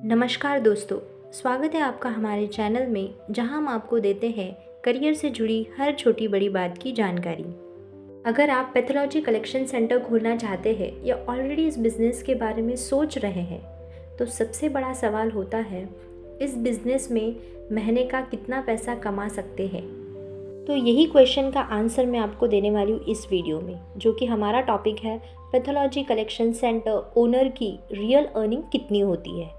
नमस्कार दोस्तों, स्वागत है आपका हमारे चैनल में जहां हम आपको देते हैं करियर से जुड़ी हर छोटी बड़ी बात की जानकारी। अगर आप पैथोलॉजी कलेक्शन सेंटर खोलना चाहते हैं या ऑलरेडी इस बिज़नेस के बारे में सोच रहे हैं, तो सबसे बड़ा सवाल होता है इस बिज़नेस में महीने का कितना पैसा कमा सकते हैं। तो यही क्वेश्चन का आंसर मैं आपको देने वाली हूँ इस वीडियो में, जो कि हमारा टॉपिक है पैथोलॉजी कलेक्शन सेंटर ओनर की रियल अर्निंग कितनी होती है,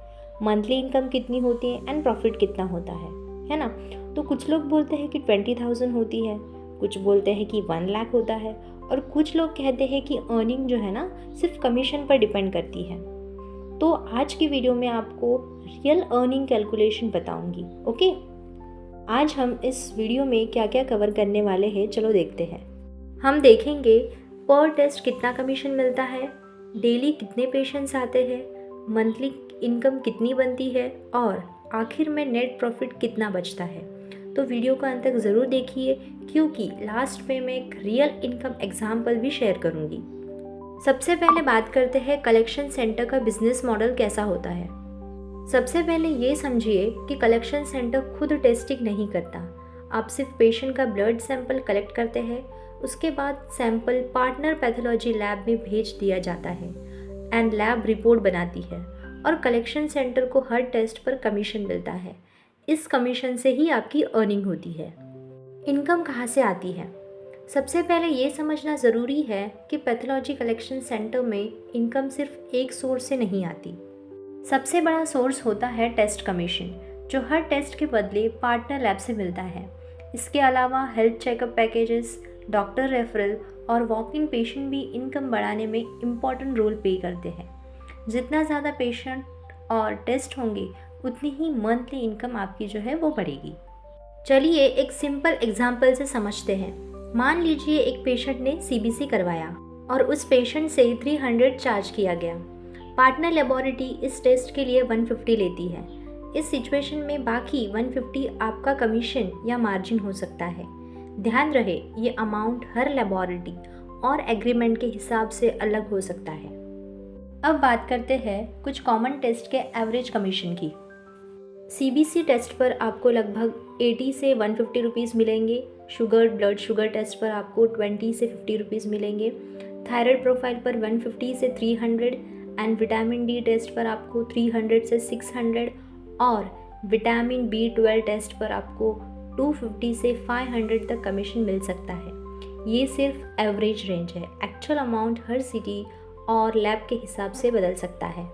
मंथली इनकम कितनी होती है एंड प्रॉफिट कितना होता है ना। तो कुछ लोग बोलते हैं कि 20,000 होती है, कुछ बोलते हैं कि 1 लाख होता है और कुछ लोग कहते हैं कि अर्निंग जो है ना सिर्फ कमीशन पर डिपेंड करती है। तो आज की वीडियो में आपको रियल अर्निंग कैलकुलेशन बताऊंगी। ओके, आज हम इस वीडियो में क्या क्या कवर करने वाले हैं, चलो देखते हैं। हम देखेंगे पर टेस्ट कितना कमीशन मिलता है, डेली कितने पेशेंट्स आते हैं, मंथली इनकम कितनी बनती है और आखिर में नेट प्रॉफिट कितना बचता है। तो वीडियो को अंत तक ज़रूर देखिए, क्योंकि लास्ट में मैं एक रियल इनकम एग्जाम्पल भी शेयर करूँगी। सबसे पहले बात करते हैं कलेक्शन सेंटर का बिजनेस मॉडल कैसा होता है। सबसे पहले ये समझिए कि कलेक्शन सेंटर खुद टेस्टिंग नहीं करता। आप सिर्फ पेशेंट का ब्लड सैंपल कलेक्ट करते हैं, उसके बाद सैंपल पार्टनर पैथोलॉजी लैब में भेज दिया जाता है एंड लैब रिपोर्ट बनाती है और कलेक्शन सेंटर को हर टेस्ट पर कमीशन मिलता है। इस कमीशन से ही आपकी अर्निंग होती है। इनकम कहाँ से आती है? सबसे पहले ये समझना ज़रूरी है कि पैथोलॉजी कलेक्शन सेंटर में इनकम सिर्फ एक सोर्स से नहीं आती। सबसे बड़ा सोर्स होता है टेस्ट कमीशन, जो हर टेस्ट के बदले पार्टनर लैब से मिलता है। इसके अलावा health checkup packages, doctor referral और वॉक इन पेशेंट भी इनकम बढ़ाने में इम्पॉर्टेंट रोल प्ले करते हैं। जितना ज़्यादा पेशेंट और टेस्ट होंगे, उतनी ही मंथली इनकम आपकी जो है वो बढ़ेगी। चलिए एक सिंपल एग्जांपल से समझते हैं। मान लीजिए एक पेशेंट ने सीबीसी करवाया और उस पेशेंट से 300 चार्ज किया गया। पार्टनर लेबोरेटरी इस टेस्ट के लिए 150 लेती है। इस सिचुएशन में बाकी 150 आपका कमीशन या मार्जिन हो सकता है। ध्यान रहे, ये अमाउंट हर लेबोरेटरी और एग्रीमेंट के हिसाब से अलग हो सकता है। अब बात करते हैं कुछ कॉमन टेस्ट के एवरेज कमीशन की। सीबीसी टेस्ट पर आपको लगभग 80 से 150 रुपीज़ मिलेंगे। ब्लड शुगर टेस्ट पर आपको 20 से 50 रुपीज़ मिलेंगे। थायराइड प्रोफाइल पर 150 से 300 एंड विटामिन डी टेस्ट पर आपको 300 से 600 और विटामिन B12 टेस्ट पर आपको 250 से 500 तक कमीशन मिल सकता है। ये सिर्फ एवरेज रेंज है। एक्चुअल अमाउंट हर सिटी और लैब के हिसाब से बदल सकता है।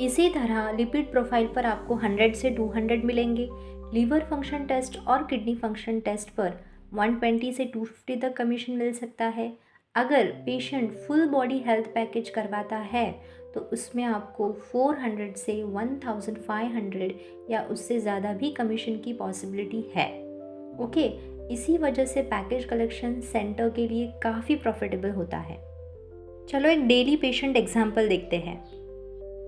इसी तरह लिपिड प्रोफाइल पर आपको 100 से 200 मिलेंगे। लीवर फंक्शन टेस्ट और किडनी फंक्शन टेस्ट पर 120 से 250 तक कमीशन मिल सकता है। अगर patient full body health package करवाता है तो उसमें आपको 400 से 1500 या उससे ज़्यादा भी कमीशन की पॉसिबिलिटी है। ओके, इसी वजह से पैकेज कलेक्शन सेंटर के लिए काफ़ी प्रॉफिटेबल होता है। चलो एक डेली पेशेंट एग्जाम्पल देखते हैं।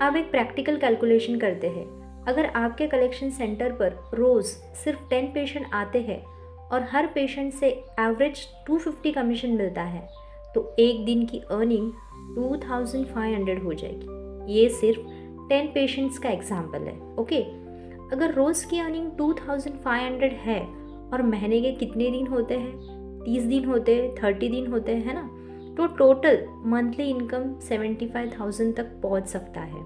अब एक प्रैक्टिकल कैलकुलेशन करते हैं। अगर आपके कलेक्शन सेंटर पर रोज़ सिर्फ 10 पेशेंट आते हैं और हर पेशेंट से एवरेज 250 कमीशन मिलता है, तो एक दिन की अर्निंग 2500 हो जाएगी। ये सिर्फ 10 पेशेंट्स का एग्जाम्पल है। ओके, अगर रोज़ की अर्निंग 2500 है और महीने के कितने दिन होते हैं? 30 दिन होते हैं, 30 दिन होते हैं, है ना। तो टोटल मंथली इनकम 75,000 तक पहुंच सकता है।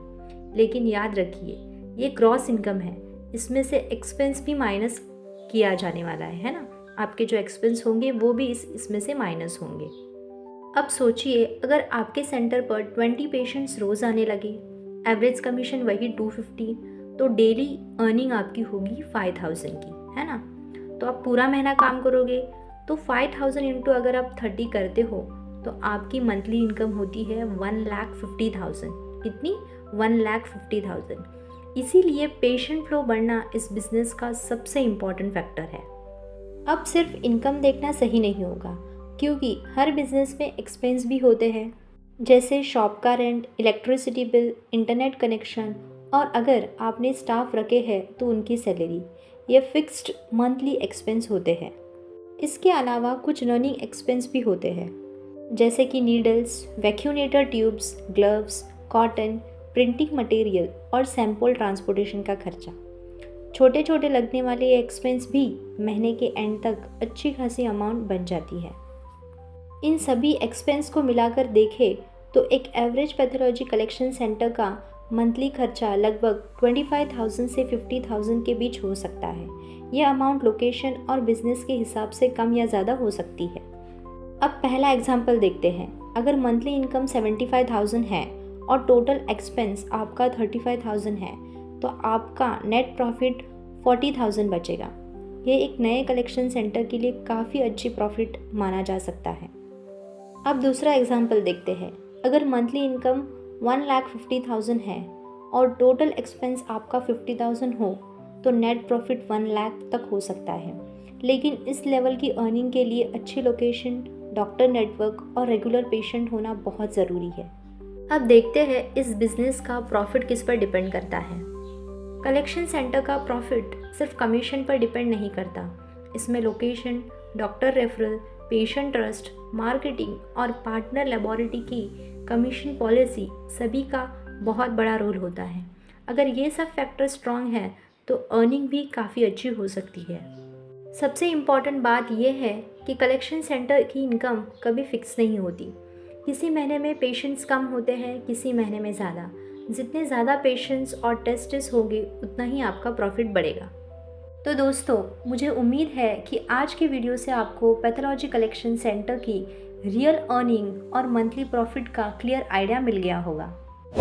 लेकिन याद रखिए, ये ग्रॉस इनकम है, इसमें से एक्सपेंस भी माइनस किया जाने वाला है ना। आपके जो एक्सपेंस होंगे वो भी इसमें से माइनस होंगे। अब सोचिए, अगर आपके सेंटर पर 20 पेशेंट्स रोज़ आने लगे, एवरेज कमीशन वही 250, तो डेली अर्निंग आपकी होगी 5000 की, है ना। तो आप पूरा महीना काम करोगे तो 5000 इंटू अगर आप 30 करते हो तो आपकी मंथली इनकम होती है 1,50,000। कितनी? 1,50,000। इसीलिए पेशेंट फ्लो बढ़ना इस बिज़नेस का सबसे इम्पॉर्टेंट फैक्टर है। अब सिर्फ इनकम देखना सही नहीं होगा, क्योंकि हर बिज़नेस में एक्सपेंस भी होते हैं, जैसे शॉप का rent, electricity bill, internet connection और अगर आपने स्टाफ रखे हैं तो उनकी सैलरी। ये फिक्स्ड मंथली एक्सपेंस होते हैं। इसके अलावा कुछ रनिंग एक्सपेंस भी होते हैं, जैसे कि needles, vacutainer tubes, gloves, cotton, printing material और सैंपल ट्रांसपोर्टेशन का खर्चा। छोटे छोटे लगने वाले एक्सपेंस भी महीने के एंड तक अच्छी खासी अमाउंट बन जाती है। इन सभी एक्सपेंस को मिलाकर देखें तो एक एवरेज पैथोलॉजी कलेक्शन सेंटर का मंथली खर्चा लगभग 25,000 से 50,000 के बीच हो सकता है। यह अमाउंट लोकेशन और बिजनेस के हिसाब से कम या ज़्यादा हो सकती है। अब पहला एग्जाम्पल देखते हैं। अगर मंथली इनकम 75,000 है और टोटल एक्सपेंस आपका 35,000 है तो आपका नेट प्रॉफिट 40,000 बचेगा। यह एक नए कलेक्शन सेंटर के लिए काफ़ी अच्छी प्रॉफिट माना जा सकता है। अब दूसरा एग्जाम्पल देखते हैं। अगर मंथली इनकम 1,50,000 है और टोटल एक्सपेंस आपका 50,000 हो तो नेट प्रॉफिट 1 लाख तक हो सकता है। लेकिन इस लेवल की अर्निंग के लिए अच्छी लोकेशन, डॉक्टर नेटवर्क और रेगुलर पेशेंट होना बहुत ज़रूरी है। अब देखते हैं इस बिज़नेस का प्रॉफिट किस पर डिपेंड करता है। कलेक्शन सेंटर का प्रॉफिट सिर्फ कमीशन पर डिपेंड नहीं करता। इसमें location, doctor referral, patient trust, marketing और पार्टनर लेबोरेटरी की कमीशन पॉलिसी सभी का बहुत बड़ा रोल होता है। अगर ये सब फैक्टर स्ट्रॉन्ग है तो अर्निंग भी काफ़ी अच्छी हो सकती है। सबसे इम्पॉर्टेंट बात यह है कि कलेक्शन सेंटर की इनकम कभी फिक्स नहीं होती। किसी महीने में पेशेंट्स कम होते हैं, किसी महीने में ज़्यादा। जितने ज़्यादा पेशेंट्स और टेस्ट्स होंगे उतना ही आपका प्रॉफिट बढ़ेगा। तो दोस्तों, मुझे उम्मीद है कि आज की वीडियो से आपको पैथोलॉजी कलेक्शन सेंटर की रियल अर्निंग और मंथली प्रॉफिट का क्लियर आइडिया मिल गया होगा।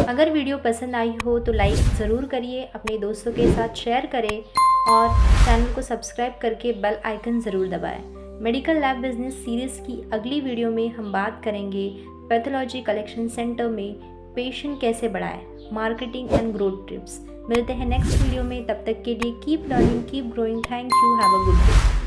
अगर वीडियो पसंद आई हो तो लाइक ज़रूर करिए, अपने दोस्तों के साथ शेयर करें और चैनल को सब्सक्राइब करके बेल आइकन ज़रूर दबाएं। मेडिकल लैब बिजनेस सीरीज़ की अगली वीडियो में हम बात करेंगे पैथोलॉजी कलेक्शन सेंटर में पेशेंट कैसे बढ़ाएं, मार्केटिंग एंड ग्रोथ टिप्स। मिलते हैं नेक्स्ट वीडियो में, तब तक के लिए keep learning, keep growing. Thank you, have a good day.